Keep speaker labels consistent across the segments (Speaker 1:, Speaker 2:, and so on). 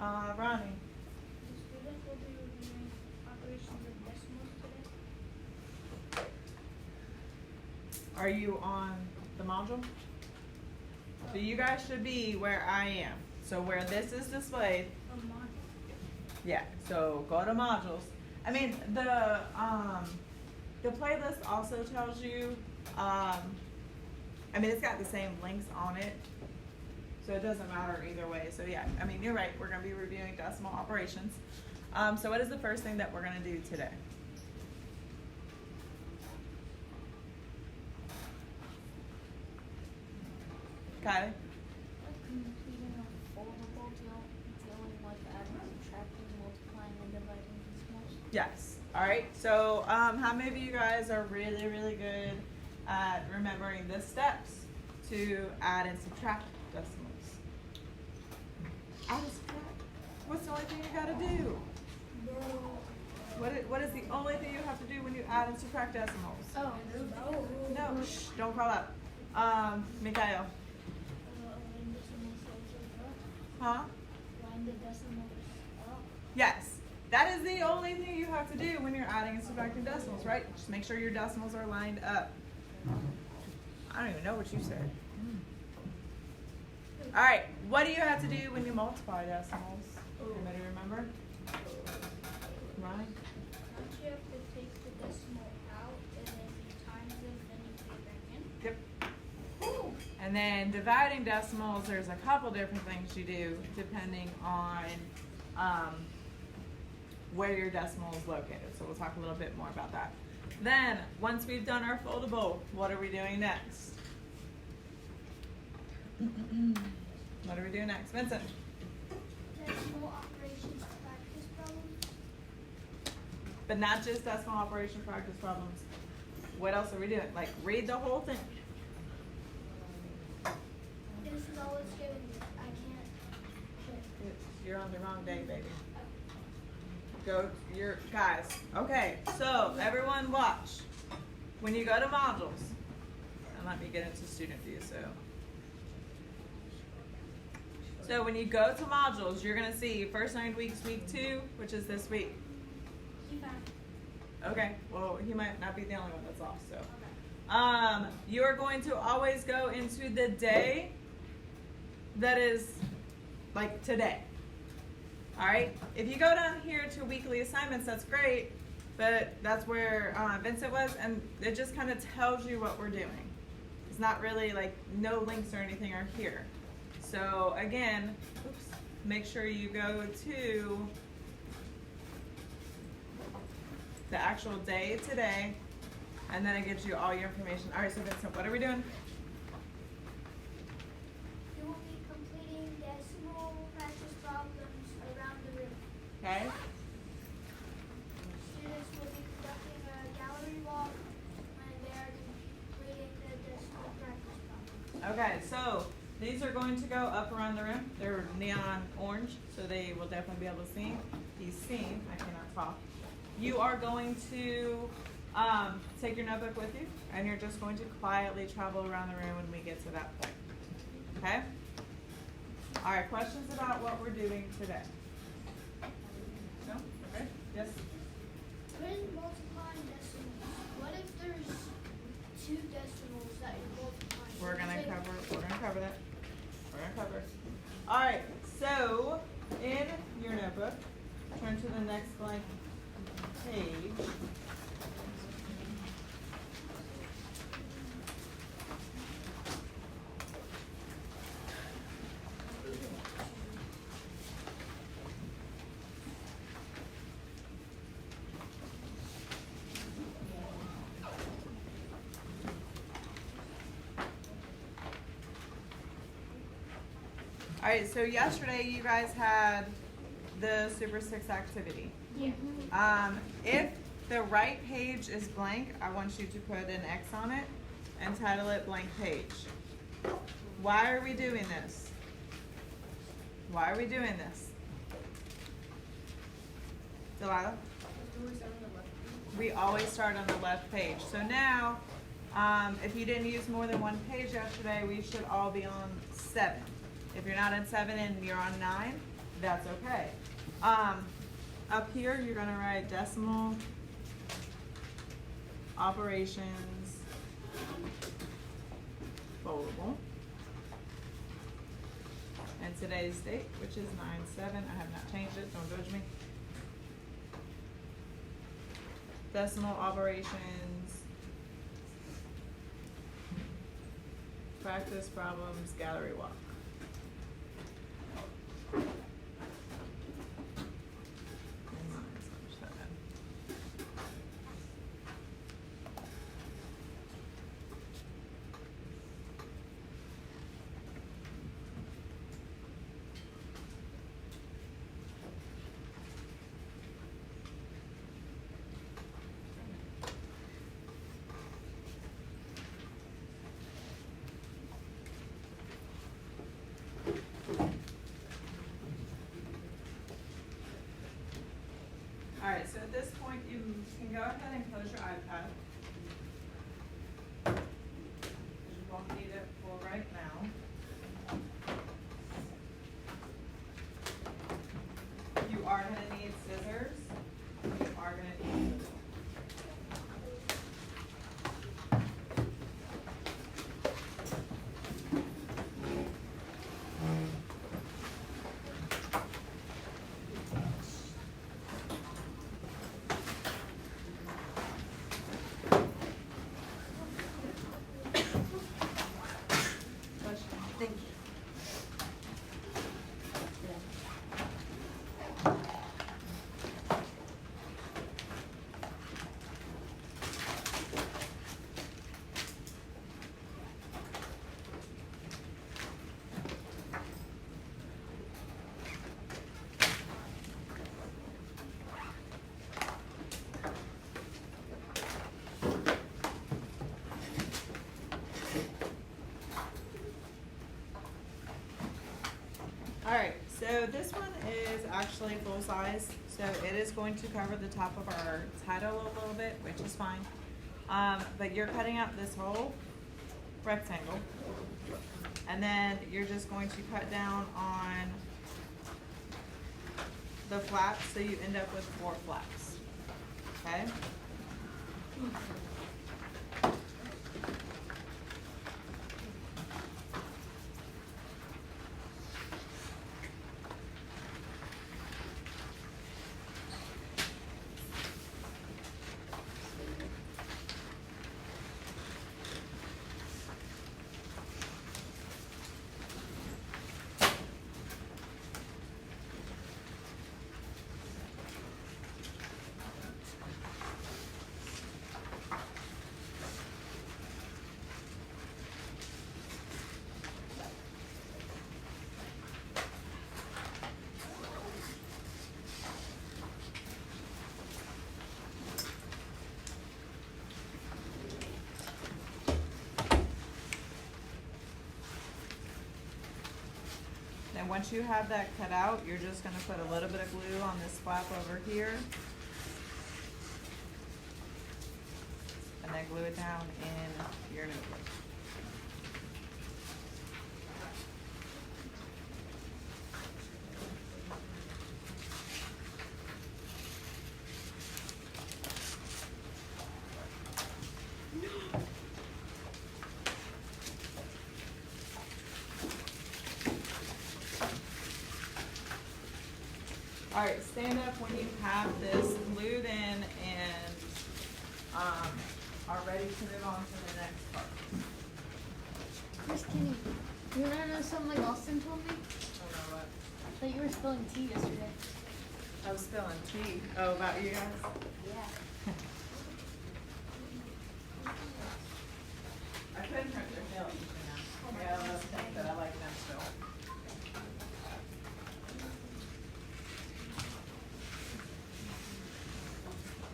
Speaker 1: Ronnie.
Speaker 2: The students will be reviewing operations of decimals today.
Speaker 1: Are you on the module? So you guys should be where I am. So where this is displayed,
Speaker 2: A module.
Speaker 1: yeah, so go to modules. I mean, the playlist also tells you, I mean, it's got the same links on it, so it doesn't matter either way. So yeah, I mean, you're right, we're gonna be reviewing decimal operations. So what is the first thing that we're gonna do today? Kylie?
Speaker 3: Completing a foldable dealing with adding, subtracting, multiplying, and dividing decimals.
Speaker 1: Yes. All right. So, how many of you guys are really, really good at remembering the steps to add and subtract decimals? Add and subtract. What's the only thing you got to do? What is the only thing you have to do when you add and subtract decimals?
Speaker 2: Oh,
Speaker 1: No. Shh, don't call up. Mikhail.
Speaker 2: Line decimals up.
Speaker 1: Huh?
Speaker 2: Line the decimals up.
Speaker 1: Yes. That is the only thing you have to do when you're adding and subtracting decimals, right? Just make sure your decimals are lined up. I don't even know what you said. All right, what do you have to do when you multiply decimals? Anybody remember? Ronnie?
Speaker 2: Don't you have to take the decimal out and then you times it, then you put it back in?
Speaker 1: Yep. And then dividing decimals, there's a couple different things you do depending on where your decimal is located. So we'll talk a little bit more about that. Then, once we've done our foldable, what are we doing next? What are we doing next? Vincent?
Speaker 2: Decimal operations practice problems.
Speaker 1: But not just decimal operation practice problems. What else are we doing? Like, read the whole thing.
Speaker 2: This is all it's giving me. I can't.
Speaker 1: You're on the wrong day, baby. Go, guys. Okay, so everyone watch. When you go to modules, and let me get into student view, so when you go to modules, you're gonna see first 9 weeks, week 2, which is this week. Okay, well, he might not be the only one that's off, so. You are going to always go into the day that is like today. All right, if you go down here to weekly assignments, that's great, but that's where Vincent was, and it just kind of tells you what we're doing. It's not really like no links or anything are here. So again, make sure you go to the actual day today, and then it gives you all your information. All right, so Vincent, what are we doing?
Speaker 2: You will be completing decimal practice problems around the room.
Speaker 1: Okay.
Speaker 2: Students will be conducting a gallery walk when they are completing the decimal practice problems.
Speaker 1: Okay, so these are going to go up around the room. They're neon orange, so they will definitely be able to see. He's seen. I cannot talk. You are going to take your notebook with you, and you're just going to quietly travel around the room when we get to that point. Okay? All right, questions about what we're doing today? No? Okay? Yes?
Speaker 2: What is multiplying decimals? What if there's two decimals that you're multiplying?
Speaker 1: We're gonna cover that. We're gonna cover it. All right, so in your notebook, turn to the next blank page. All right, so yesterday you guys had the Super 6 activity.
Speaker 2: Yeah.
Speaker 1: If the right page is blank, I want you to put an X on it and title it blank page. Why are we doing this? Why are we doing this? Delilah? We always start on the left page. So now, if you didn't use more than one page yesterday, we should all be on 7. If you're not on 7 and you're on 9, that's okay. Up here, you're gonna write decimal operations foldable. And today's date, which is 9/7, I have not changed it, don't judge me. Decimal operations, practice problems, gallery walk. And 9/7. Alright, so at this point, you can go ahead and close your iPad. You won't need it for right now. You are gonna need scissors. You are gonna need scissors.
Speaker 3: Thank you.
Speaker 1: Alright, so this one is actually full size, so it is going to cover the top of our title a little bit, which is fine. But you're cutting out this whole rectangle, and then you're just going to cut down on the flaps, so you end up with 4 flaps, okay? And once you have that cut out, you're just gonna put a little bit of glue on this flap over here. And then glue it down in your notebook. Alright, stand up when you have this glued in and are ready to move on to the next part.
Speaker 3: Just kidding. You wanna know something like Austin told me?
Speaker 1: I don't know what.
Speaker 3: That you were spilling tea yesterday.
Speaker 1: I was spilling tea. Oh, about you guys?
Speaker 3: Yeah.
Speaker 1: I couldn't drink their milk, you know. Yeah, I must think that I like them still.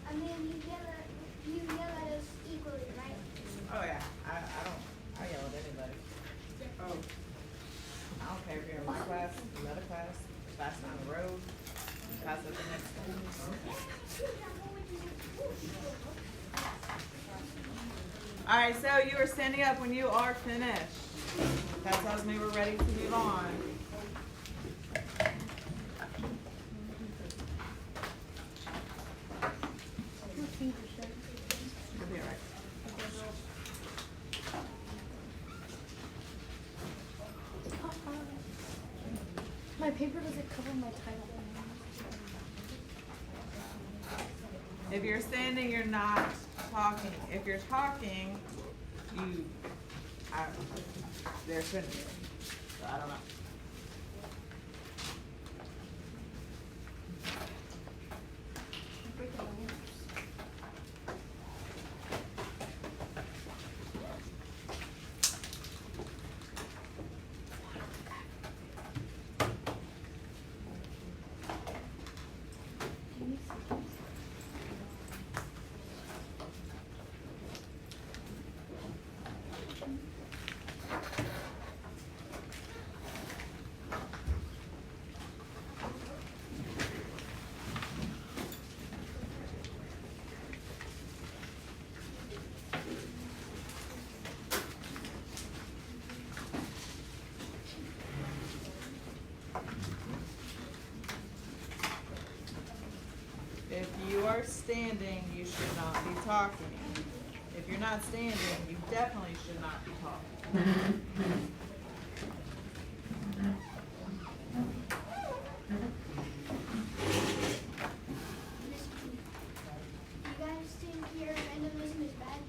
Speaker 2: I mean, you yell at us equally, right?
Speaker 1: Oh yeah, I yell at anybody. Oh, I don't care if you're in my class, another class, passing on the road, pass at the next one. Alright, so you are standing up when you are finished. That tells me we're ready to move on.
Speaker 3: My paper doesn't cover my title.
Speaker 1: If you're standing, you're not talking. If you're talking, there shouldn't be. So I don't know. If you are standing, you should not be talking. If you're not standing, you definitely should not be talking.
Speaker 2: You guys think your vandalism is bad?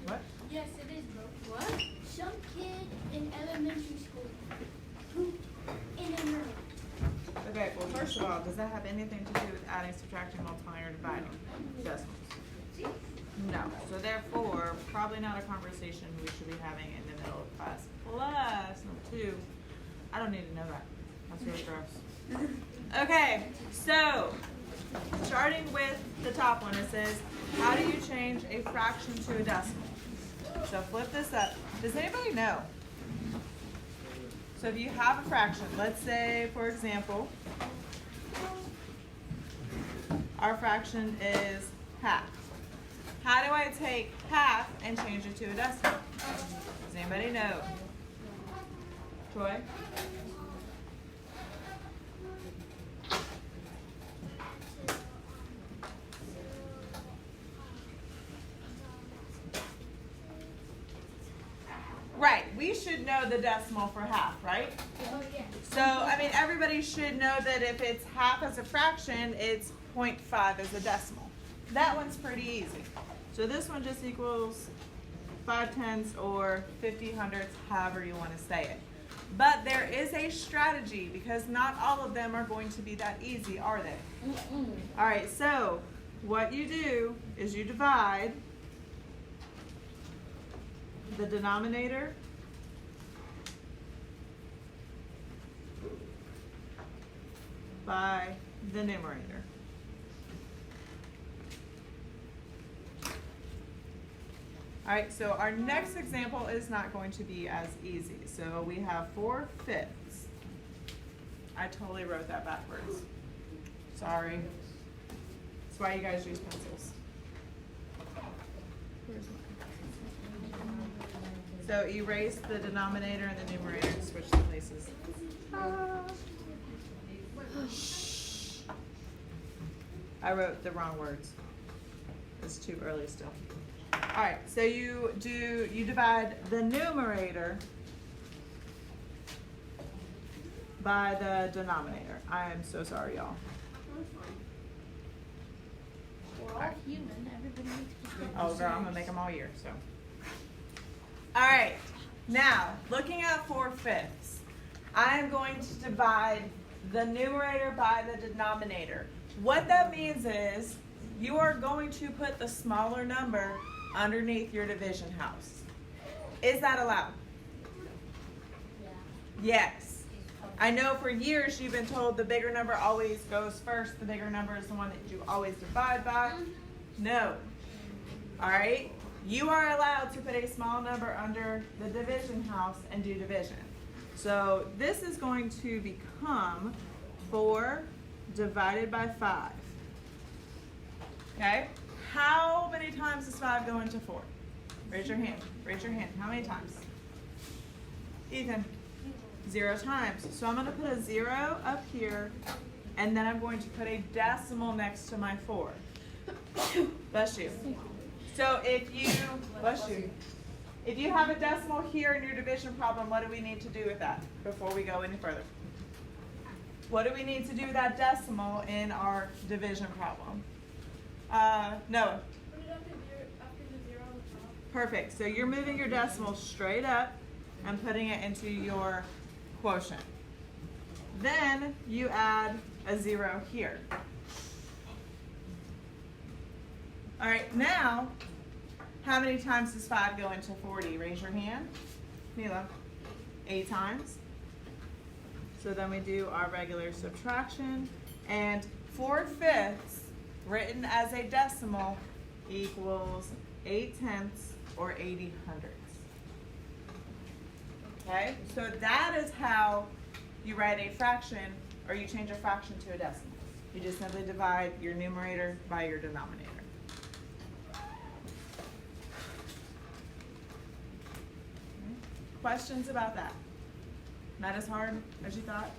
Speaker 1: What?
Speaker 2: Yes, it is, bro. What? Some kid in elementary school pooped in a urinal.
Speaker 1: Okay, well, first of all, does that have anything to do with adding, subtracting, multiplying, or dividing decimals? No. So therefore, probably not a conversation we should be having in the middle of class. Plus, number 2, I don't need to know that. That's really gross. Okay, so starting with the top one, it says, how do you change a fraction to a decimal? So flip this up. Does anybody know? So if you have a fraction, let's say, for example, our fraction is half. How do I take half and change it to a decimal? Does anybody know? Troy? Right, we should know the decimal for half, right?
Speaker 2: Oh, yeah.
Speaker 1: So, I mean, everybody should know that if it's half as a fraction, it's 0.5 as a decimal. That one's pretty easy. So this one just equals 5/10 or 50/100, however you want to say it. But there is a strategy because not all of them are going to be that easy, are they? All right, so what you do is you divide the denominator by the numerator. All right, so our next example is not going to be as easy. So we have 4/5. I totally wrote that backwards. Sorry. That's why you guys use pencils. Where's mine? So erase the denominator and the numerator and switch the places. Shh. I wrote the wrong words. It's too early still. All right, so you divide the numerator by the denominator. I am so sorry, y'all.
Speaker 3: We're all human. Everybody needs to keep
Speaker 1: Oh, girl, I'm gonna make them all year. So, all right. Now, looking at 4/5, I am going to divide the numerator by the denominator. What that means is you are going to put the smaller number underneath your division house. Is that allowed? Yes. I know for years you've been told the bigger number always goes first. The bigger number is the one that you always divide by. No. All right? You are allowed to put a small number under the division house and do division. So this is going to become 4 divided by 5. Okay? How many times does 5 go into 4? Raise your hand. Raise your hand. How many times? Ethan. 0 times. So I'm going to put a 0 up here, and then I'm going to put a decimal next to my 4. Bless you. So if you, bless you. if you have a decimal here in your division problem, what do we need to do with that before we go any further? What do we need to do with that decimal in our division problem? Noah.
Speaker 2: Put it after the zero on the top.
Speaker 1: Perfect. So you're moving your decimal straight up and putting it into your quotient. Then you add a 0 here. All right, now, how many times does 5 go into 40? Raise your hand. Mila. 8 times. So then we do our regular subtraction. And 4/5 written as a decimal equals 8/10 or 80 hundredths. Okay, so that is how you write a fraction, or you change a fraction to a decimal. You just simply divide your numerator by your denominator. Questions about that? Not as hard as you thought?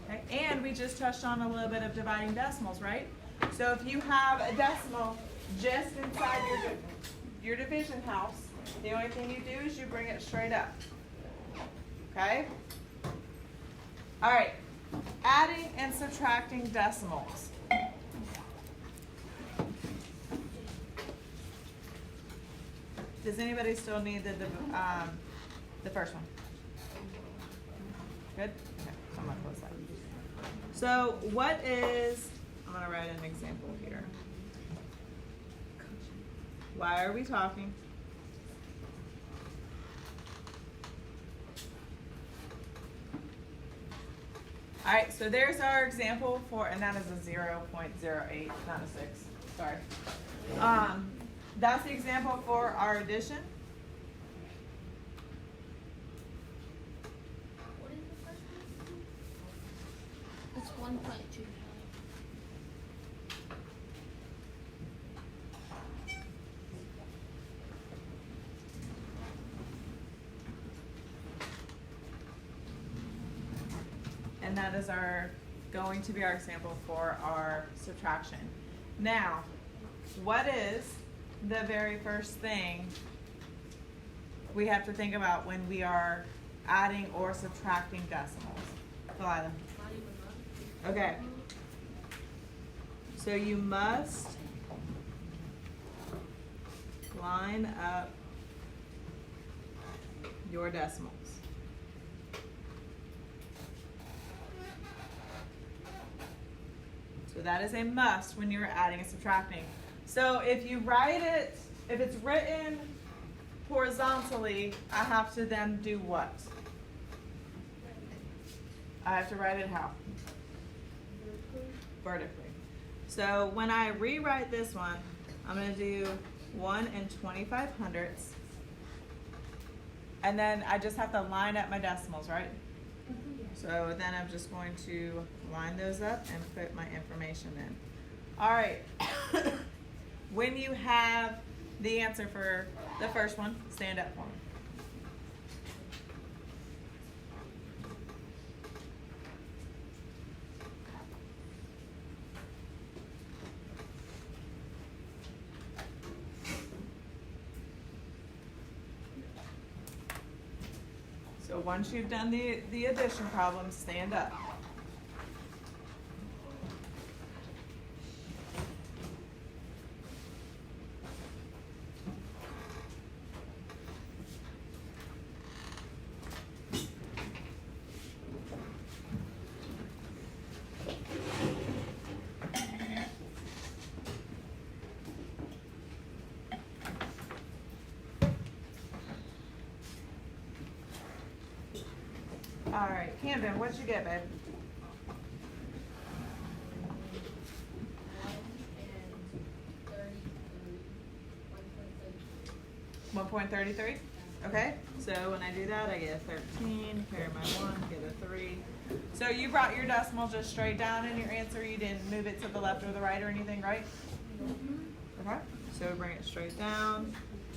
Speaker 1: Okay. And we just touched on a little bit of dividing decimals, right? So if you have a decimal just inside your division house, the only thing you do is you bring it straight up. Okay? All right. Adding and subtracting decimals. Does anybody still need the first one? Good? Okay, so I'm gonna close that. So what is, I'm gonna write an example here. Why are we talking? All right, so there's our example for, and that is a 0.08, not a 6, sorry. That's the example for our addition.
Speaker 2: What is the first one?
Speaker 3: It's 1.2.
Speaker 1: And that is going to be our example for our subtraction. Now, what is the very first thing we have to think about when we are adding or subtracting decimals? Delilah. Okay. So you must line up your decimals. So that is a must when you're adding and subtracting. So if you write it, if it's written horizontally, I have to then do what? I have to write it how? Vertically. So when I rewrite this one, I'm going to do 1 and 25 hundredths. And then I just have to line up my decimals, right? So then I'm just going to line those up and put my information in. All right. When you have the answer for the first one, stand up for me. So once you've done the addition problem, stand up. All right, Camden, what'd you get, babe? 1.33. Okay, so when I do that, I get a 13, carry my 1, get a 3. So you brought your decimal just straight down in your answer. You didn't move it to the left or the right or anything, right? Okay, so bring it straight down.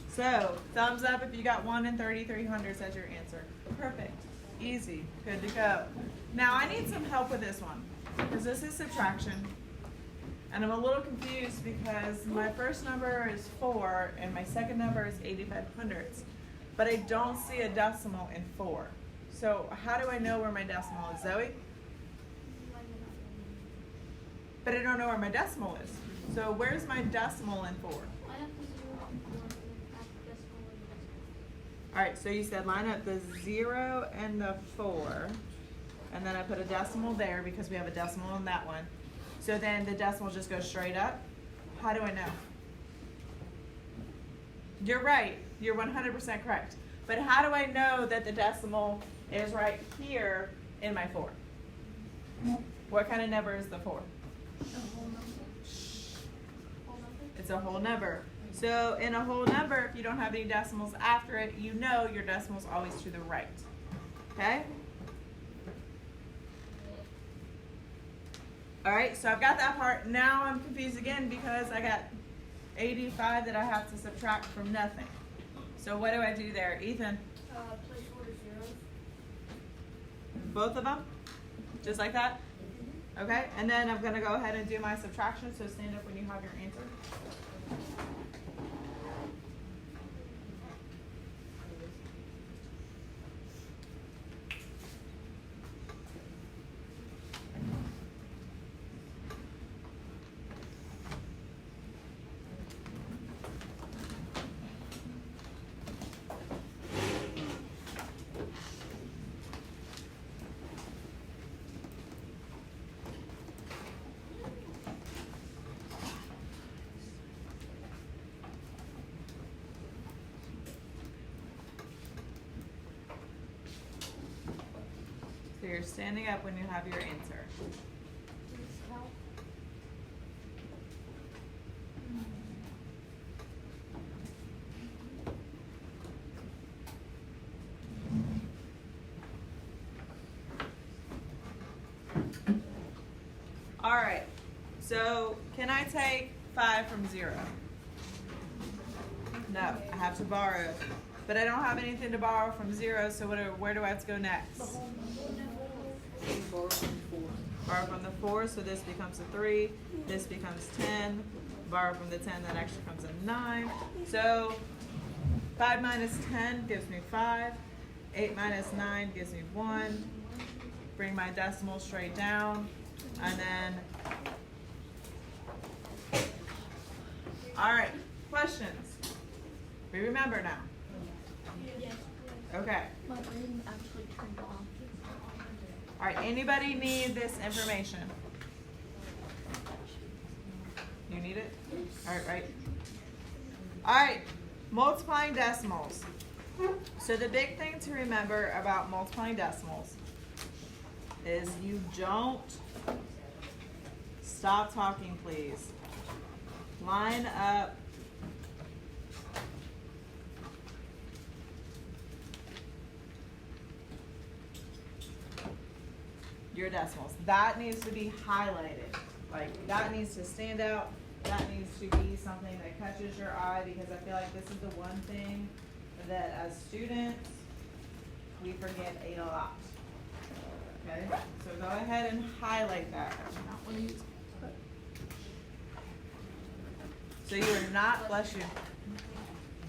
Speaker 1: So thumbs up if you got 1 and 33 hundredths as your answer. Perfect. Easy. Good to go. Now I need some help with this one because this is subtraction. And I'm a little confused because my first number is 4 and my second number is 85 hundredths. But I don't see a decimal in 4. So how do I know where my decimal is, Zoe? But I don't know where my decimal is. So where's my decimal in 4?
Speaker 3: Line up the 0 and 4 and add the decimal and decimal.
Speaker 1: Alright, so you said line up the 0 and the 4. And then I put a decimal there because we have a decimal in that one. So then the decimal just goes straight up. How do I know? You're right. You're 100% correct. But how do I know that the decimal is right here in my 4? What kind of number is the 4?
Speaker 3: A whole number. Whole number?
Speaker 1: It's a whole number. So in a whole number, if you don't have any decimals after it, you know your decimal's always to the right. Okay? Alright, so I've got that part. Now I'm confused again because I got 85 that I have to subtract from nothing. So what do I do there? Ethan?
Speaker 2: Place order zeros.
Speaker 1: Both of them? Just like that? Okay, and then I'm going to go ahead and do my subtraction, so stand up when you have your answer. So you're standing up when you have your answer.
Speaker 3: Please help.
Speaker 1: All right, so can I take 5 from 0? No, I have to borrow. But I don't have anything to borrow from 0, so where do I have to go next? Borrow from the 4, so this becomes a 3. This becomes 10. Borrow from the 10, that actually comes a 9. So 5 minus 10 gives me 5. 8 minus 9 gives me 1. Bring my decimal straight down. And then, all right, questions? We remember now.
Speaker 2: Yes.
Speaker 1: Okay.
Speaker 3: My brain actually turned off.
Speaker 1: All right, anybody need this information? You need it? All right. All right, multiplying decimals. So the big thing to remember about multiplying decimals is you don't stop talking, please. Line up your decimals. That needs to be highlighted. Like, that needs to stand out. That needs to be something that catches your eye, because I feel like this is the one thing that as students we forget a lot. Okay, so go ahead and highlight that. So you are not, bless you,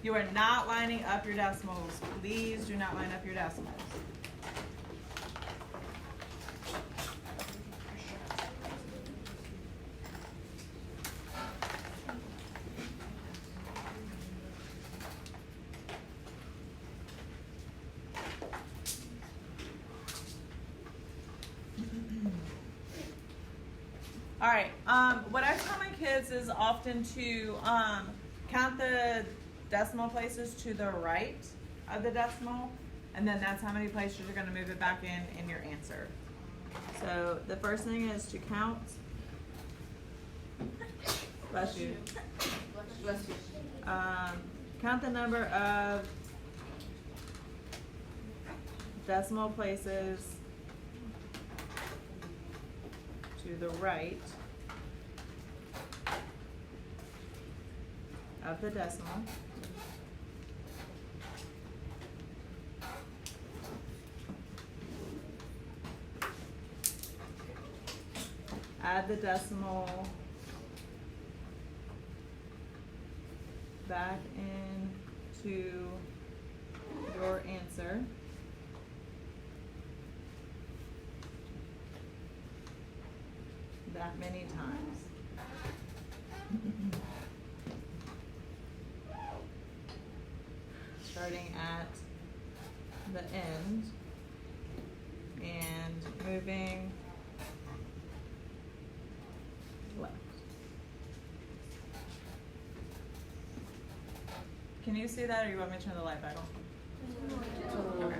Speaker 1: you are not lining up your decimals. Please do not line up your decimals. All right, what I tell my kids is often to count the decimal places to the right of the decimal, and then that's how many places you're going to move it back in your answer. So the first thing is to count. Bless you.
Speaker 2: Bless you.
Speaker 1: Count the number of decimal places to the right of the decimal. Add the decimal back into your answer. That many times. Starting at the end and moving left. Can you see that, or you want me to turn the light back on? Okay.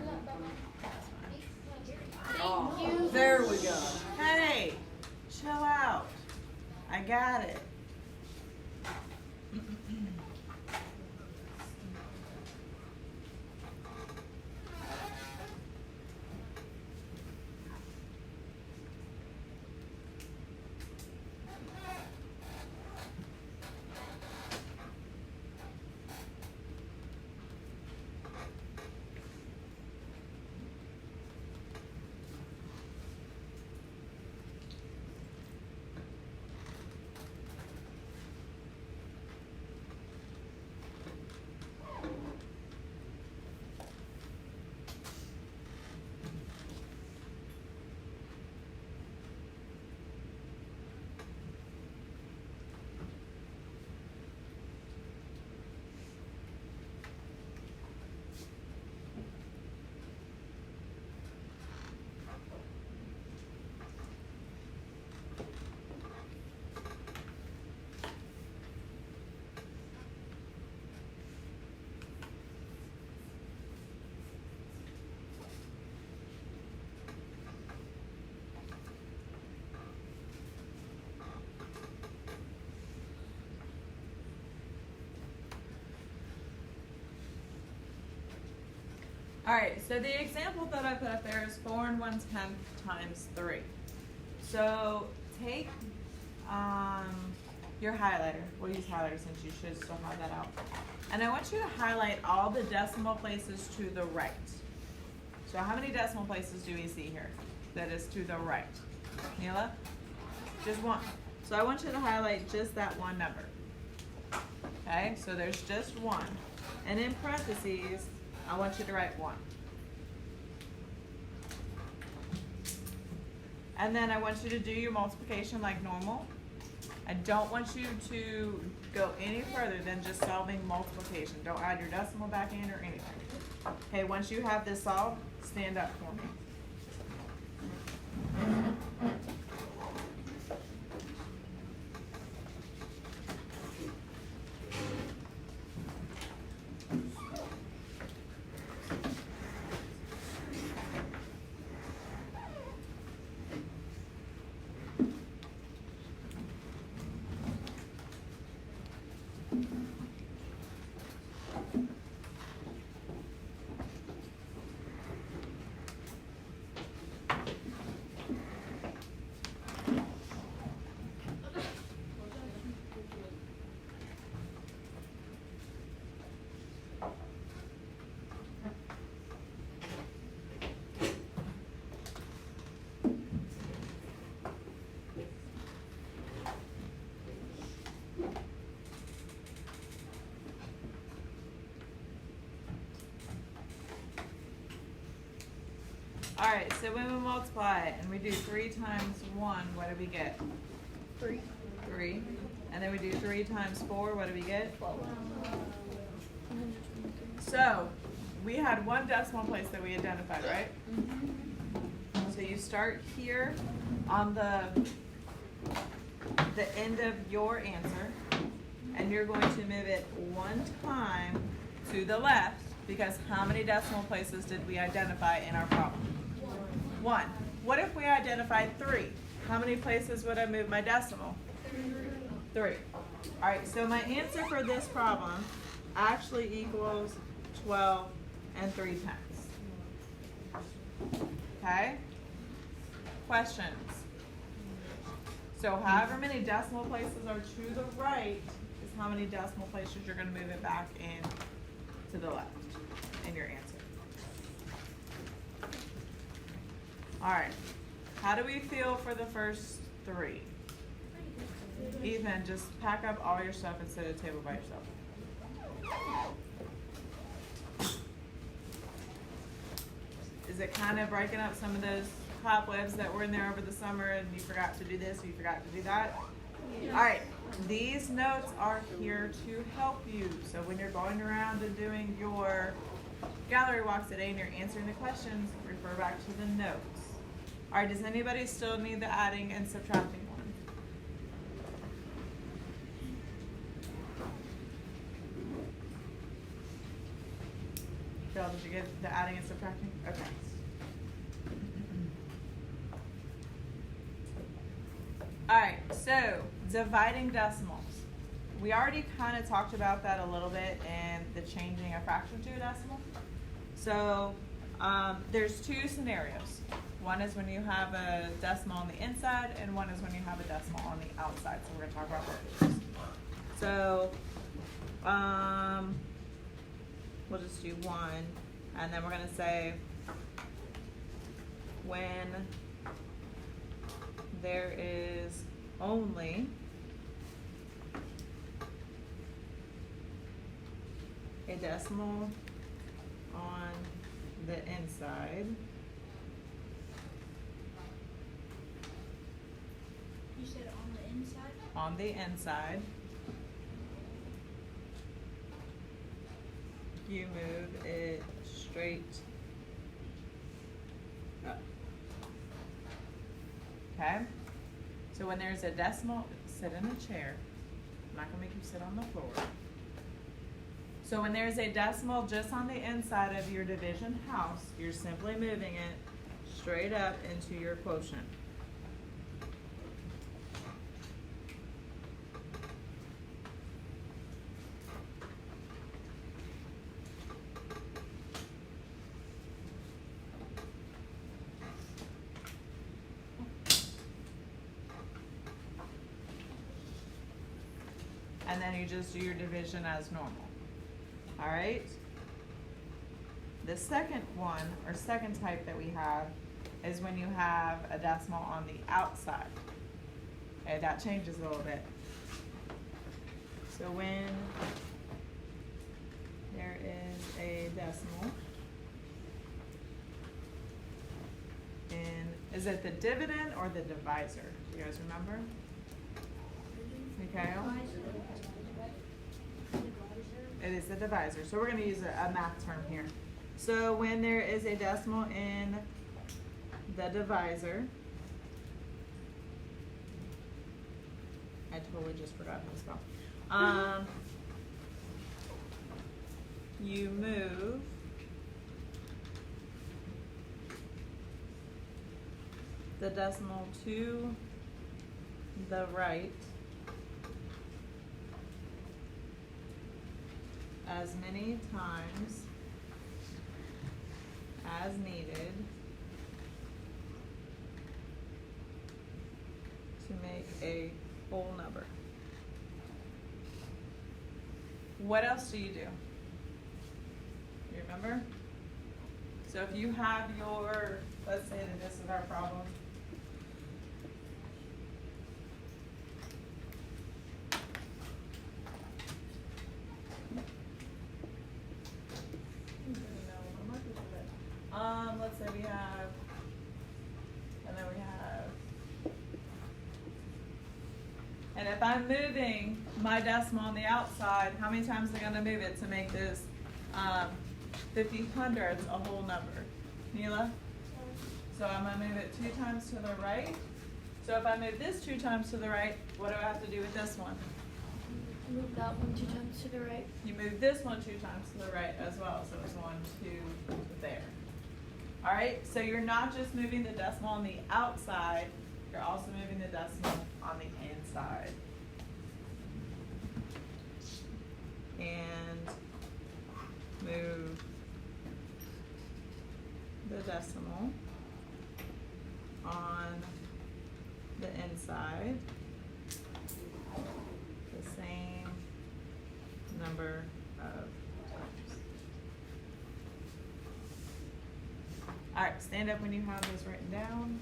Speaker 2: Thank you.
Speaker 4: There we go.
Speaker 1: Hey, chill out. I got it. All right, so the example that I put up there is 4 and 1/10 times 3. So take your highlighter. We'll use highlighter since you should still have that out. And I want you to highlight all the decimal places to the right. So how many decimal places do we see here that is to the right? Neela? Just one. So I want you to highlight just that one number. Okay, so there's just one. And in parentheses, I want you to write 1. And then I want you to do your multiplication like normal. I don't want you to go any further than just solving multiplication. Don't add your decimal back in or anything. Okay, once you have this solved, stand up for me. All right, so when we multiply it and we do 3 times 1, what do we get?
Speaker 3: 3.
Speaker 1: 3. And then we do 3 times 4, what do we get?
Speaker 3: 12.
Speaker 1: So we had one decimal place that we identified, right? So you start here on the end of your answer, and you're going to move it 1 time to the left, because how many decimal places did we identify in our problem? 1. What if we identified 3? How many places would I move my decimal? 3. All right, so my answer for this problem actually equals 12 and 3/10. Okay? Questions? So however many decimal places are to the right is how many decimal places you're going to move it back in to the left in your answer. All right. How do we feel for the first 3? Ethan, just pack up all your stuff and sit at a table by yourself. it kind of breaking up some of those cobwebs that were in there over the summer and you forgot to do this or you forgot to do that?
Speaker 2: Yeah.
Speaker 1: All right, these notes are here to help you. So when you're going around and doing your gallery walks today and you're answering the questions, refer back to the notes. All right, does anybody still need the adding and subtracting one? Phil, did you get the adding and subtracting? Okay. All right, so dividing decimals. We already kind of talked about that a little bit and the changing a fraction to a decimal. So there's two scenarios. One is when you have a decimal on the inside and one is when you have a decimal on the outside. So we're gonna talk about those. So we'll just do one and then we're gonna say when there is only a decimal on the inside,
Speaker 2: You said on the inside?
Speaker 1: on the inside, you move it straight up. Okay? So when there's a decimal, sit in a chair. I'm not gonna make you sit on the floor. So when there's a decimal just on the inside of your division house, you're simply moving it straight up into your quotient. And then you just do your division as normal. All right? The second one, or second type that we have, is when you have a decimal on the outside. Okay, that changes a little bit. So when there is a decimal, is it the dividend or the divisor? Do you guys remember? Mikhail? It is the divisor. So we're going to use a math term here. So when there is a decimal in the divisor, I totally just forgot how to spell. You move the decimal to the right as many times as needed to make a whole number. What else do you do? You remember? So if you have your, let's say that this is our problem. Let's say we have, and then we have, and if I'm moving my decimal on the outside, how many times am I going to move it to make this 50 hundredths a whole number? Neela? So I'm going to move it 2 times to the right. So if I move this 2 times to the right, what do I have to do with this one?
Speaker 3: Move that one 2 times to the right.
Speaker 1: You move this one 2 times to the right as well. So it's 1, 2, there. All right, so you're not just moving the decimal on the outside, you're also moving the decimal on the inside. And move the decimal on the inside the same number of times. All right, stand up when you have this written down.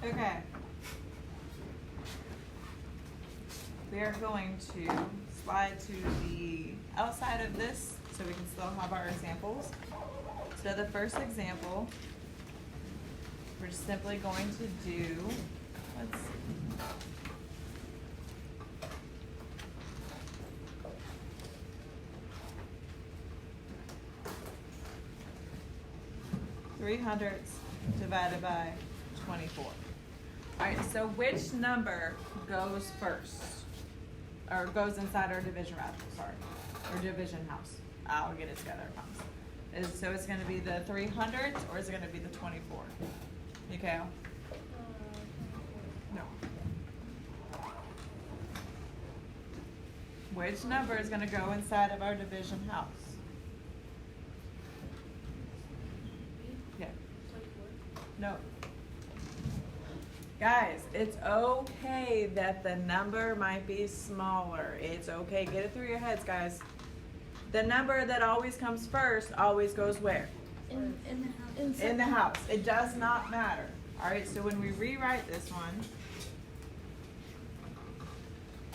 Speaker 1: Okay. We are going to slide to the outside of this so we can still have our examples. So the first example, we're just simply going to do, let's see. Three hundredths divided by 24. All right, so which number goes first? Or goes inside our division rather, sorry. Or division house. I'll get it together, I promise. So it's gonna be the 300s or is it gonna be the 24? Mikhail? No. Which number is gonna go inside of our division house? Yeah. No. Guys, it's okay that the number might be smaller. It's okay. Get it through your heads, guys. The number that always comes first always goes where?
Speaker 2: In the house.
Speaker 1: In the house. It does not matter. All right, so when we rewrite this one,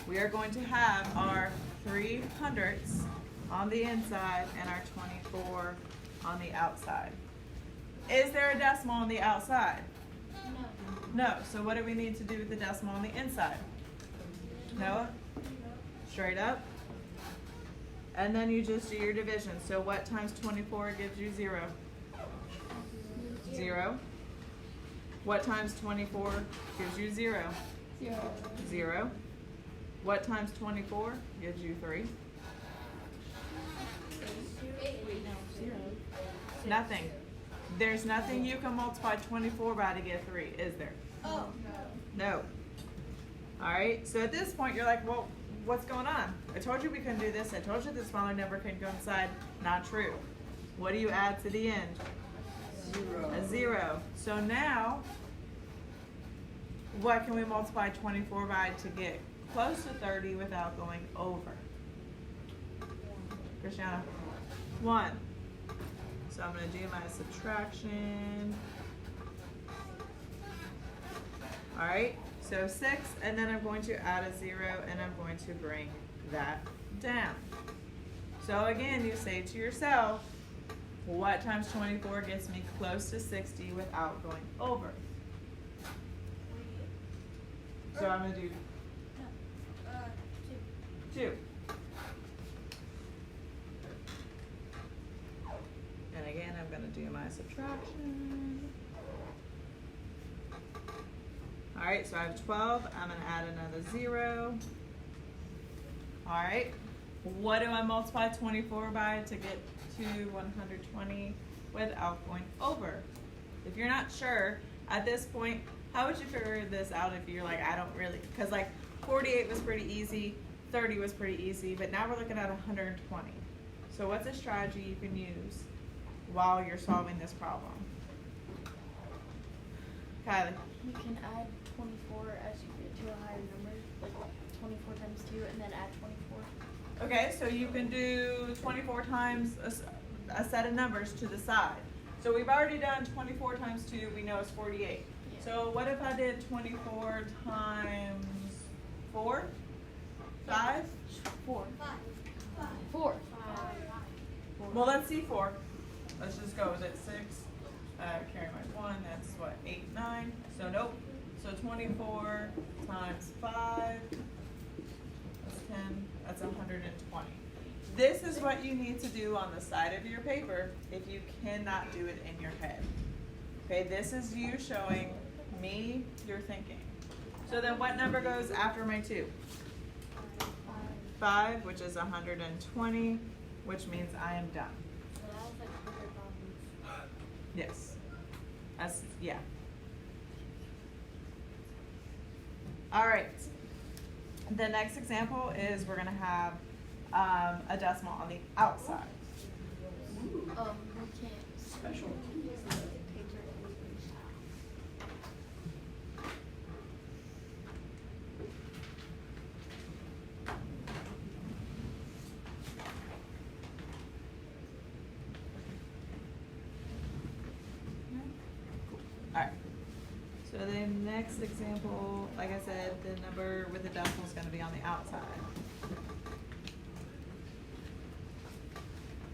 Speaker 1: we are going to have our 300ths on the inside and our 24 on the outside. Is there a decimal on the outside? No. So what do we need to do with the decimal on the inside? Noah? Straight up. And then you just do your division. So what times 24 gives you 0? 0. What times 24 gives you 0? 0. What times 24 gives you 3? Nothing. There's nothing you can multiply 24 by to get 3, is there?
Speaker 2: Oh.
Speaker 1: No. All right, so at this point you're like, well, what's going on? I told you we couldn't do this. I told you the smaller number couldn't go inside. Not true. What do you add to the end?
Speaker 4: 0.
Speaker 1: A 0. So now, what can we multiply 24 by to get close to 30 without going over? Christiana? 1. So I'm going to do my subtraction. All right, so 6, and then I'm going to add a 0, and I'm going to bring that down. So again, you say to yourself, what times 24 gets me close to 60 without going over? So I'm going to do 2. And again, I'm going to do my subtraction. All right, so I have 12. I'm going to add another 0. All right, what do I multiply 24 by to get to 120 without going over? If you're not sure, at this point, how would you figure this out if you're like, I don't really, because like 48 was pretty easy, 30 was pretty easy, but now we're looking at 120. So what's a strategy you can use while you're solving this problem? Kylie?
Speaker 3: You can add 24 as you get to a higher number, like 24 times 2, and then add 24.
Speaker 1: Okay, so you can do 24 times a set of numbers to the side. So we've already done 24 times 2, we know it's 48.
Speaker 3: Yeah.
Speaker 1: So what if I did 24 times 4? 5?
Speaker 3: 4.
Speaker 2: 5.
Speaker 3: 4.
Speaker 1: Well, let's see 4. Let's just go with it. 6, carry my 1, that's what, 8, 9. So nope. So 24 times 5, that's 10, that's 120. This is what you need to do on the side of your paper if you cannot do it in your head. Okay, this is you showing me your thinking. So then what number goes after my 2? 5, which is 120, which means I am done. Yes. That's, yeah. All right. The next example is we're going to have a decimal on the outside.
Speaker 3: We can't.
Speaker 4: Special.
Speaker 1: All right. So the next example, like I said, the number with the decimal is going to be on the outside.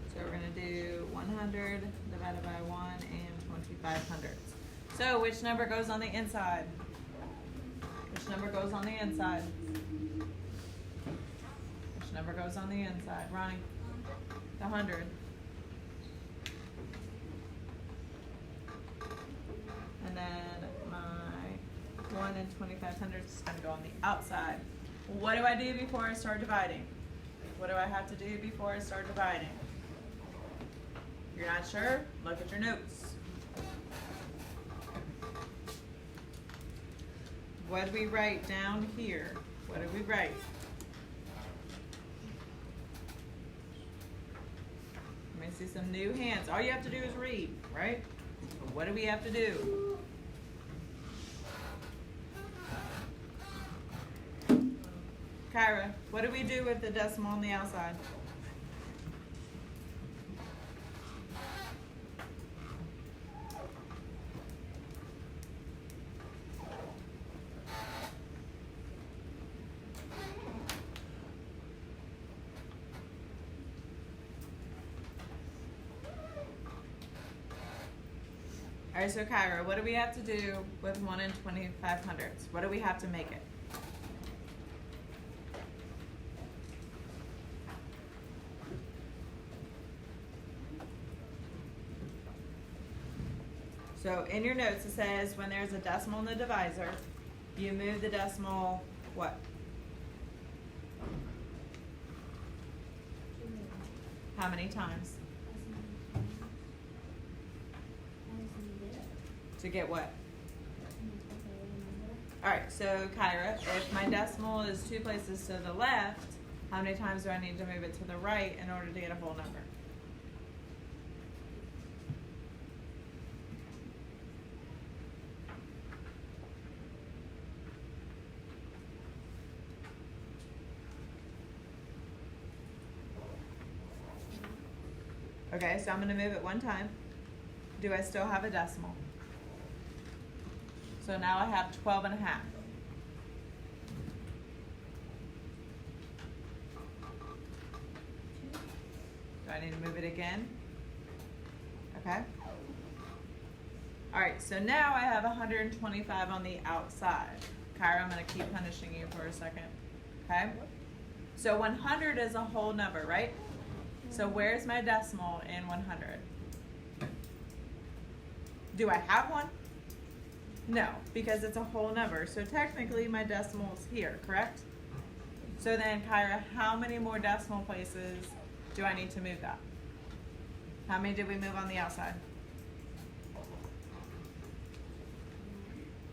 Speaker 1: So we're going to do 100 divided by 1 and 2500. So which number goes on the inside? Which number goes on the inside? Which number goes on the inside? Ronnie? The 100. And then my 1 and 2500 is going to go on the outside. What do I do before I start dividing? What do I have to do before I start dividing? If you're not sure, look at your notes. What do we write down here? What do we write? Let me see some new hands. All you have to do is read, right? What do we have to do? Kyra, what do we do with the decimal on the outside? Alright, so Kyra, what do we have to do with 1 and 2500? What do we have to make it? So in your notes it says when there's a decimal in the divisor, you move the decimal what? How many times? To get what? Alright, so Kyra, if my decimal is 2 places to the left, how many times do I need to move it to the right in order to get a whole number? Okay, so I'm going to move it 1 time. Do I still have a decimal? So now I have 12 and a half. Do I need to move it again? Okay. Alright, so now I have 125 on the outside. Kyra, I'm going to keep punishing you for a second. Okay? So 100 is a whole number, right? So where's my decimal in 100? Do I have one? No, because it's a whole number. So technically my decimal's here, correct? So then, Kyra, how many more decimal places do I need to move that? How many did we move on the outside?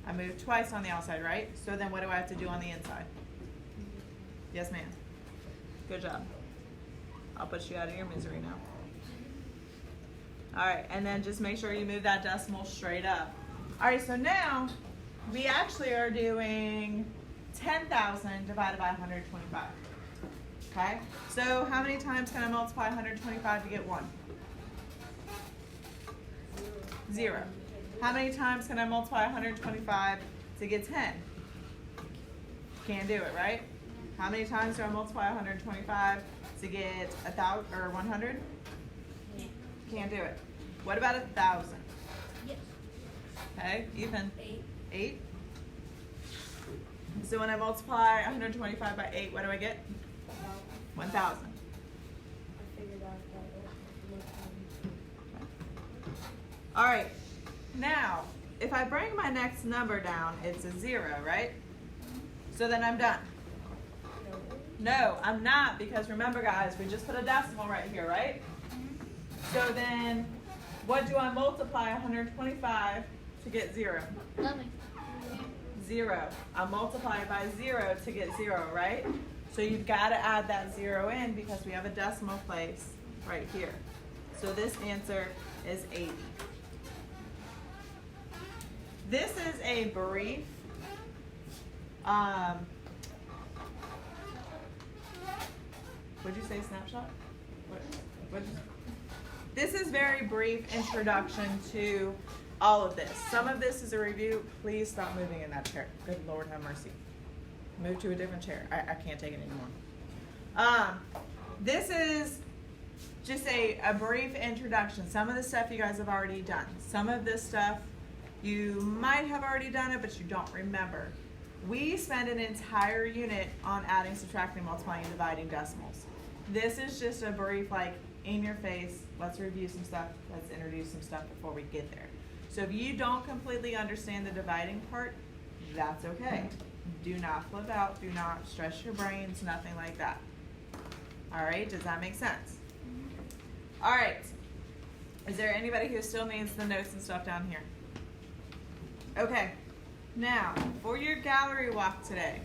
Speaker 1: I moved twice on the outside, right? So then what do I have to do on the inside? Yes, ma'am. Good job. I'll put you out of your misery now. Alright, and then just make sure you move that decimal straight up. Alright, so now we actually are doing 10,000 divided by 125. Okay? So how many times can I multiply 125 to get 1? 0. How many times can I multiply 125 to get 10? Can't do it, right? How many times do I multiply 125 to get 1,000 or 100? Can't do it. What about 1,000?
Speaker 2: Yes.
Speaker 1: Okay, Ethan.
Speaker 2: 8.
Speaker 1: 8. So when I multiply 125 by 8, what do I get? 1,000.
Speaker 3: I figured out that.
Speaker 1: All right. Now, if I bring my next number down, it's a 0, right? So then I'm done. No, I'm not, because remember, guys, we just put a decimal right here, right? So then, what do I multiply 125 to get 0?
Speaker 3: Nothing.
Speaker 1: 0. I multiply it by 0 to get 0, right? So you've got to add that 0 in because we have a decimal place right here. So this answer is 80. This is a brief what'd you say, snapshot? This is very brief introduction to all of this. Some of this is a review. Please stop moving in that chair. Good Lord have mercy. Move to a different chair. I can't take it anymore. This is just a brief introduction. Some of the stuff you guys have already done. Some of this stuff you might have already done it, but you don't remember. We spend an entire unit on adding, subtracting, multiplying, and dividing decimals. This is just a brief, like, in your face, let's review some stuff, let's introduce some stuff before we get there. So if you don't completely understand the dividing part, that's okay. Do not flip out, do not stress your brains, nothing like that. All right, does that make sense? All right, is there anybody who still needs the notes and stuff down here? Okay, now, for your gallery walk today,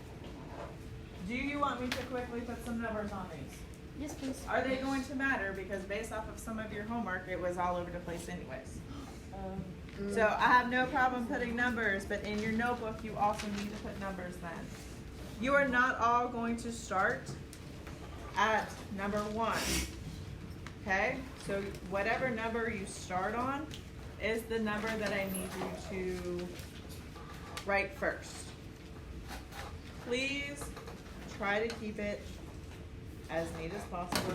Speaker 1: do you want me to quickly put some numbers on these?
Speaker 3: Yes, please.
Speaker 1: Are they going to matter? Because based off of some of your homework, it was all over the place anyways. So I have no problem putting numbers, but in your notebook, you also need to put numbers then. You are not all going to start at number 1, okay? So whatever number you start on is the number that I need you to write first. Please try to keep it as neat as possible.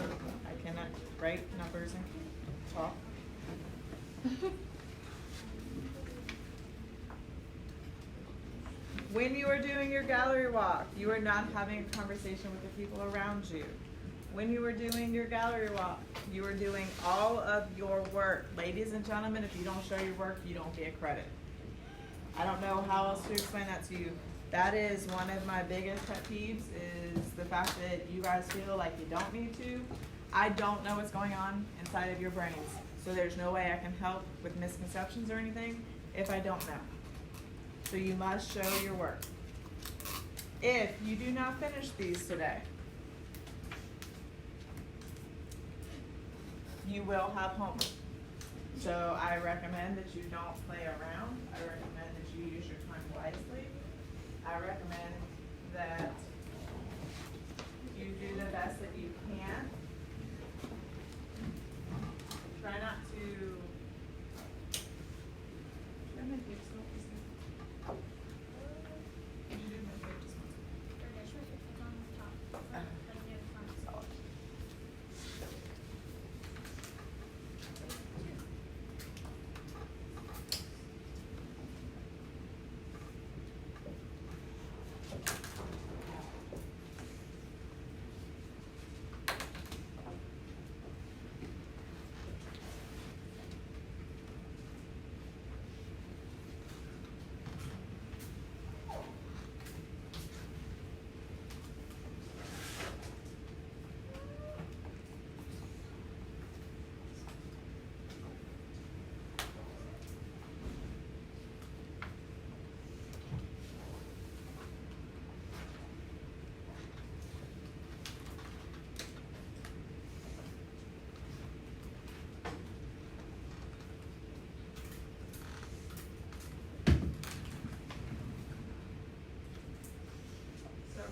Speaker 1: I cannot write numbers and talk. When you are doing your gallery walk, you are not having a conversation with the people around you. When you are doing your gallery walk, you are doing all of your work. Ladies and gentlemen, if you don't show your work, you don't get credit. I don't know how else to explain that to you. That is one of my biggest pet peeves, is the fact that you guys feel like you don't need to. I don't know what's going on inside of your brains, so there's no way I can help with misconceptions or anything if I don't know. So you must show your work. If you do not finish these today, you will have homework. So I recommend that you don't play around. I recommend that you use your time wisely. I recommend that you do the best that you can. Try not to.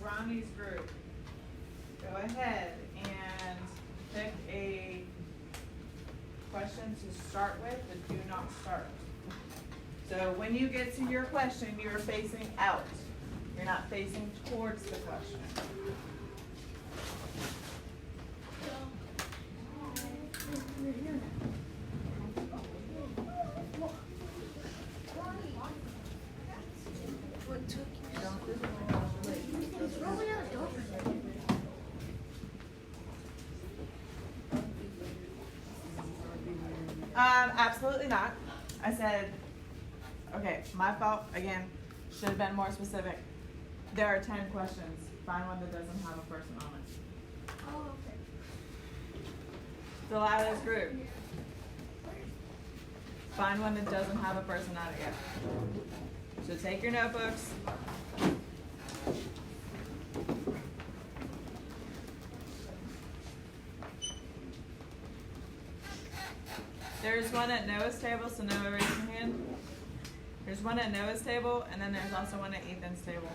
Speaker 1: Ronnie's group, go ahead and pick a question to start with, but do not start. So when you get to your question, you are facing out. You're not facing towards the question. Absolutely not. I said, okay, my fault, again, should have been more specific. There are 10 questions. Find one that doesn't have a person on it.
Speaker 2: Oh, okay.
Speaker 1: Delilah's group. Find one that doesn't have a person on it yet. So take your notebooks. There's one at Noah's table, so Noah, raise your hand. There's one at Noah's table, and then there's also one at Ethan's table.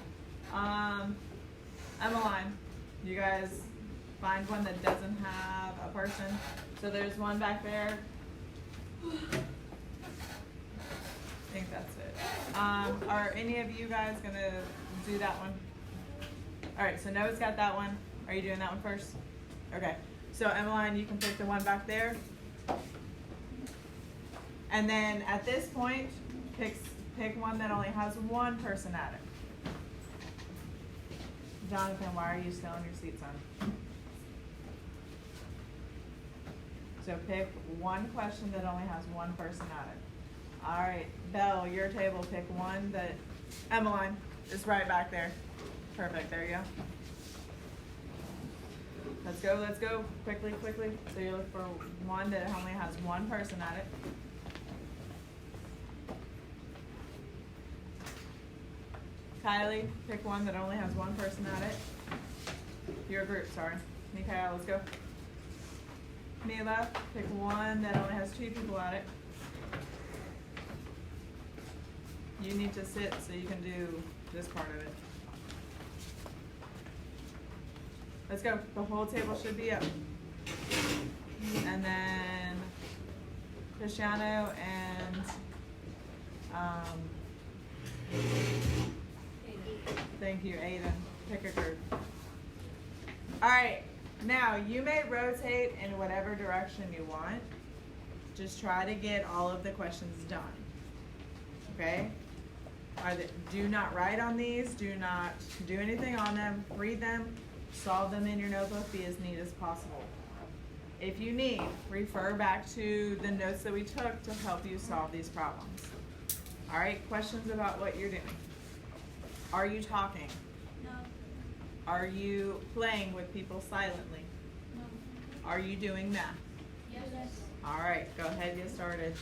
Speaker 1: Emmeline, you guys find one that doesn't have a person. So there's one back there. think that's it. Are any of you guys gonna do that one? All right, so Noah's got that one. Are you doing that one first? Okay. So Emmeline, you can pick the one back there. And then at this point, pick one that only has one person at it. Jonathan, why are you still in your seat, son? So pick one question that only has one person at it. All right, Belle, your table, pick one that, Emmeline is right back there. Perfect, there you go. Let's go, quickly. So you look for one that only has one person at it. Kylie, pick one that only has one person at it. Your group, sorry. Mikael, let's go. Mila, pick one that only has two people at it. You need to sit so you can do this part of it. Let's go. The whole table should be up. And then Cristiano and thank you, Aiden. Pick a group. All right. Now you may rotate in whatever direction you want. Just try to get all of the questions done. Okay? Do not write on these. Do not do anything on them. Read them. Solve them in your notebook. Be as neat as possible. If you need, refer back to the notes that we took to help you solve these problems. All right? Questions about what you're doing. Are you talking?
Speaker 2: No.
Speaker 1: Are you playing with people silently?
Speaker 2: No.
Speaker 1: Are you doing math?
Speaker 2: Yes.
Speaker 1: All right, go ahead, get started.